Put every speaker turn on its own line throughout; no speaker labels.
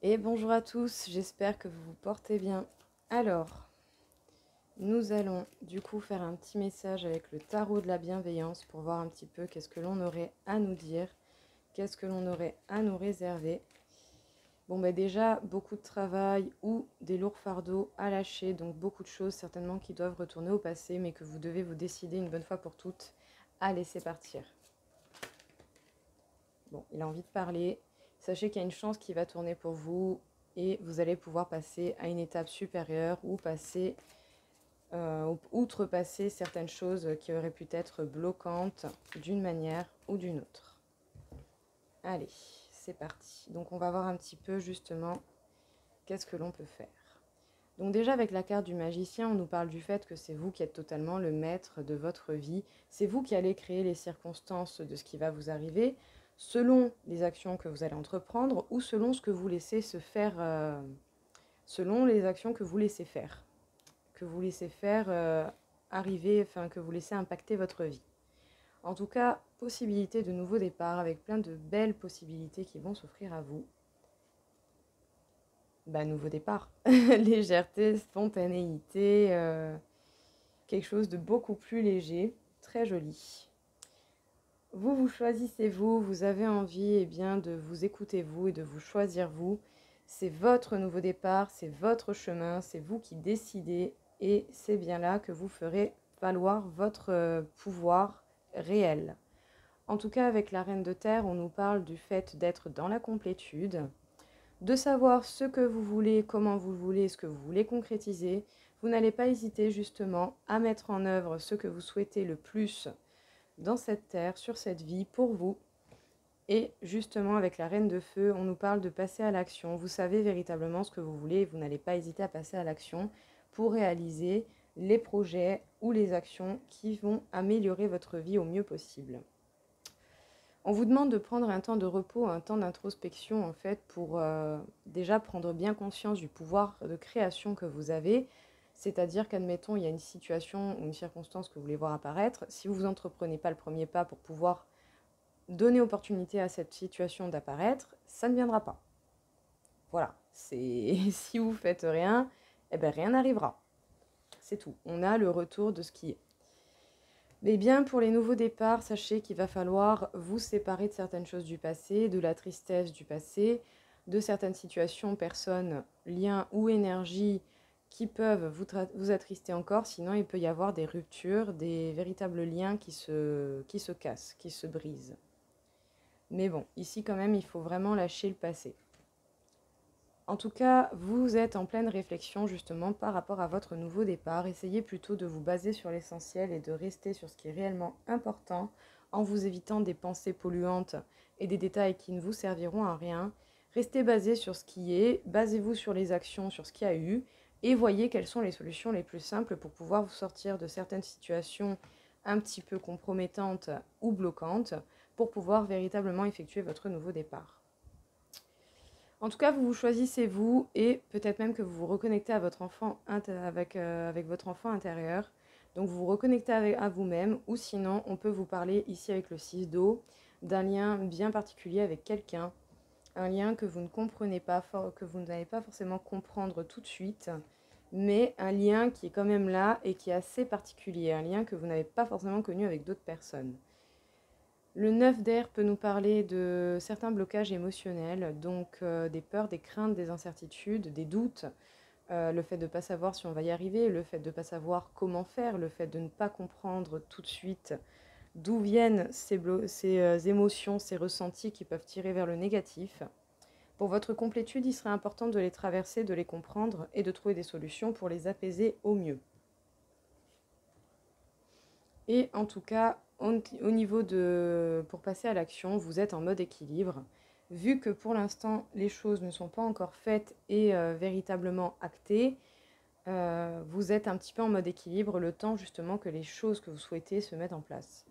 Et bonjour à tous, j'espère que vous vous portez bien. Alors, nous allons du coup faire un petit message avec le tarot de la bienveillance pour voir un petit peu qu'est-ce que l'on aurait à nous dire, qu'est-ce que l'on aurait à nous réserver. Bon, bah déjà, beaucoup de travail ou des lourds fardeaux à lâcher, donc beaucoup de choses certainement qui doivent retourner au passé, mais que vous devez vous décider une bonne fois pour toutes à laisser partir. Bon, il a envie de parler. Sachez qu'il y a une chance qui va tourner pour vous et vous allez pouvoir passer à une étape supérieure ou outrepasser certaines choses qui auraient pu être bloquantes d'une manière ou d'une autre. Allez, c'est parti. Donc on va voir un petit peu justement qu'est-ce que l'on peut faire. Donc déjà avec la carte du magicien, on nous parle du fait que c'est vous qui êtes totalement le maître de votre vie. C'est vous qui allez créer les circonstances de ce qui va vous arriver selon les actions que vous allez entreprendre ou selon ce que vous laissez se faire, selon les actions que vous laissez faire arriver, enfin que vous laissez impacter votre vie. En tout cas, possibilité de nouveau départ avec plein de belles possibilités qui vont s'offrir à vous. Bah, nouveau départ, légèreté, spontanéité, quelque chose de beaucoup plus léger, très joli. Vous choisissez vous, vous avez envie de vous écouter vous et de vous choisir vous. C'est votre nouveau départ, c'est votre chemin, c'est vous qui décidez et c'est bien là que vous ferez valoir votre pouvoir réel. En tout cas, avec la Reine de Terre, on nous parle du fait d'être dans la complétude, de savoir ce que vous voulez, comment vous le voulez, ce que vous voulez concrétiser. Vous n'allez pas hésiter justement à mettre en œuvre ce que vous souhaitez le plus dans cette terre, sur cette vie, pour vous. Et justement, avec la Reine de Feu, on nous parle de passer à l'action. Vous savez véritablement ce que vous voulez et vous n'allez pas hésiter à passer à l'action pour réaliser les projets ou les actions qui vont améliorer votre vie au mieux possible. On vous demande de prendre un temps de repos, un temps d'introspection en fait pour déjà prendre bien conscience du pouvoir de création que vous avez. C'est-à-dire qu'admettons, il y a une situation ou une circonstance que vous voulez voir apparaître. Si vous n'entreprenez pas le premier pas pour pouvoir donner opportunité à cette situation d'apparaître, ça ne viendra pas. Voilà, c'est si vous faites rien, eh ben rien n'arrivera. C'est tout. On a le retour de ce qui est. Mais bien, pour les nouveaux départs, sachez qu'il va falloir vous séparer de certaines choses du passé, de la tristesse du passé, de certaines situations, personnes, liens ou énergies qui peuvent vous attrister encore. Sinon, il peut y avoir des ruptures, des véritables liens qui se cassent, qui se brisent. Mais bon, ici quand même, il faut vraiment lâcher le passé. En tout cas, vous êtes en pleine réflexion justement par rapport à votre nouveau départ. Essayez plutôt de vous baser sur l'essentiel et de rester sur ce qui est réellement important en vous évitant des pensées polluantes et des détails qui ne vous serviront à rien. Restez basé sur ce qui est, basez-vous sur les actions, sur ce qu'il y a eu et voyez quelles sont les solutions les plus simples pour pouvoir vous sortir de certaines situations un petit peu compromettantes ou bloquantes pour pouvoir véritablement effectuer votre nouveau départ. En tout cas, vous choisissez vous et peut-être même que vous vous reconnectez à votre enfant avec votre enfant intérieur. Donc vous vous reconnectez à vous-même ou sinon on peut vous parler ici avec le 6 d'eau d'un lien bien particulier avec quelqu'un, un lien que vous ne comprenez pas, que vous n'allez pas forcément comprendre tout de suite, mais un lien qui est quand même là et qui est assez particulier, un lien que vous n'avez pas forcément connu avec d'autres personnes. Le 9 d'air peut nous parler de certains blocages émotionnels, donc des peurs, des craintes, des incertitudes, des doutes, le fait de ne pas savoir si on va y arriver, le fait de ne pas savoir comment faire, le fait de ne pas comprendre tout de suite d'où viennent ces émotions, ces ressentis qui peuvent tirer vers le négatif. Pour votre complétude, il serait important de les traverser, de les comprendre et de trouver des solutions pour les apaiser au mieux. Et en tout cas, au niveau de... Pour passer à l'action, vous êtes en mode équilibre. Vu que pour l'instant, les choses ne sont pas encore faites et véritablement actées, vous êtes un petit peu en mode équilibre le temps justement que les choses que vous souhaitez se mettent en place.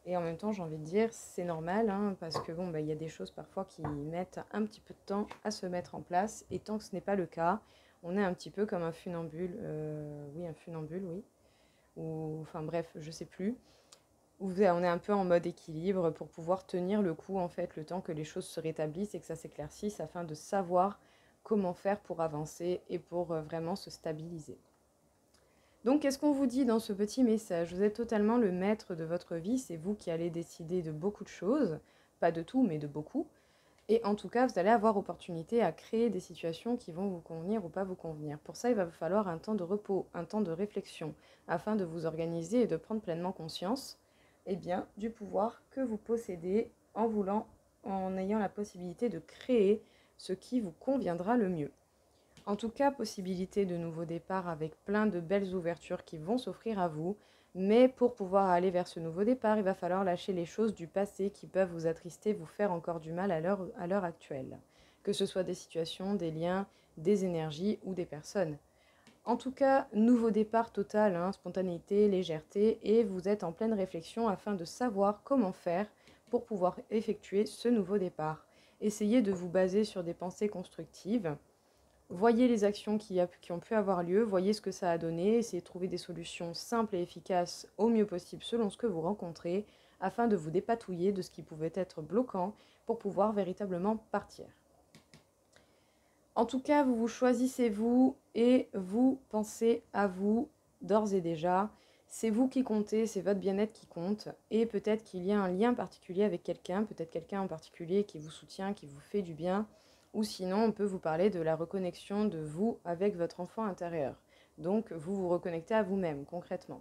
Et en même temps, j'ai envie de dire, c'est normal, hein, parce que bon, bah, y a des choses parfois qui mettent un petit peu de temps à se mettre en place. Et tant que ce n'est pas le cas, on est un petit peu comme un funambule. Oui, un funambule, oui. Ou, enfin bref, je sais plus. Où on est un peu en mode équilibre pour pouvoir tenir le coup, en fait, le temps que les choses se rétablissent et que ça s'éclaircisse afin de savoir comment faire pour avancer et pour vraiment se stabiliser. Donc, qu'est-ce qu'on vous dit dans ce petit message? Vous êtes totalement le maître de votre vie, c'est vous qui allez décider de beaucoup de choses, pas de tout, mais de beaucoup. Et en tout cas, vous allez avoir opportunité à créer des situations qui vont vous convenir ou pas vous convenir. Pour ça, il va vous falloir un temps de repos, un temps de réflexion, afin de vous organiser et de prendre pleinement conscience, eh bien, du pouvoir que vous possédez en ayant la possibilité de créer ce qui vous conviendra le mieux. En tout cas, possibilité de nouveaux départs avec plein de belles ouvertures qui vont s'offrir à vous. Mais pour pouvoir aller vers ce nouveau départ, il va falloir lâcher les choses du passé qui peuvent vous attrister, vous faire encore du mal à l'heure actuelle. Que ce soit des situations, des liens, des énergies ou des personnes. En tout cas, nouveau départ total, hein, spontanéité, légèreté, et vous êtes en pleine réflexion afin de savoir comment faire pour pouvoir effectuer ce nouveau départ. Essayez de vous baser sur des pensées constructives. Voyez les actions qui ont pu avoir lieu, voyez ce que ça a donné, essayez de trouver des solutions simples et efficaces au mieux possible selon ce que vous rencontrez, afin de vous dépatouiller de ce qui pouvait être bloquant pour pouvoir véritablement partir. En tout cas, vous vous choisissez vous et vous pensez à vous d'ores et déjà. C'est vous qui comptez, c'est votre bien-être qui compte. Et peut-être qu'il y a un lien particulier avec quelqu'un, peut-être quelqu'un en particulier qui vous soutient, qui vous fait du bien. Ou sinon, on peut vous parler de la reconnexion de vous avec votre enfant intérieur. Donc, vous vous reconnectez à vous-même, concrètement.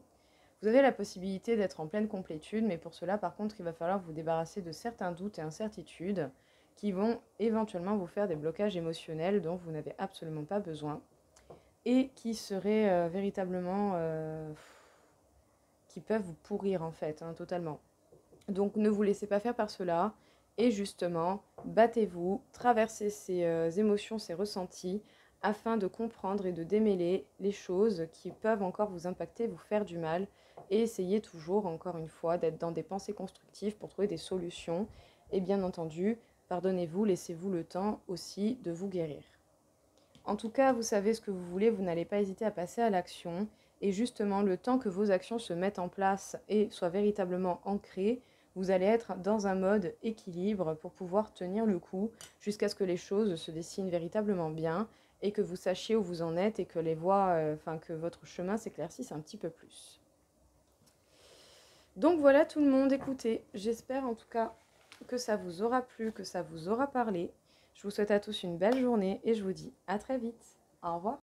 Vous avez la possibilité d'être en pleine complétude, mais pour cela, par contre, il va falloir vous débarrasser de certains doutes et incertitudes qui vont éventuellement vous faire des blocages émotionnels dont vous n'avez absolument pas besoin et qui seraient véritablement... qui peuvent vous pourrir en fait, hein, totalement. Donc ne vous laissez pas faire par cela et justement, battez-vous, traversez ces émotions, ces ressentis afin de comprendre et de démêler les choses qui peuvent encore vous impacter, vous faire du mal et essayez toujours, encore une fois, d'être dans des pensées constructives pour trouver des solutions et bien entendu, pardonnez-vous, laissez-vous le temps aussi de vous guérir. En tout cas, vous savez ce que vous voulez, vous n'allez pas hésiter à passer à l'action. Et justement, le temps que vos actions se mettent en place et soient véritablement ancrées, vous allez être dans un mode équilibre pour pouvoir tenir le coup jusqu'à ce que les choses se dessinent véritablement bien et que vous sachiez où vous en êtes et que les voies, que votre chemin s'éclaircisse un petit peu plus. Donc voilà tout le monde, écoutez, j'espère en tout cas que ça vous aura plu, que ça vous aura parlé. Je vous souhaite à tous une belle journée et je vous dis à très vite. Au revoir.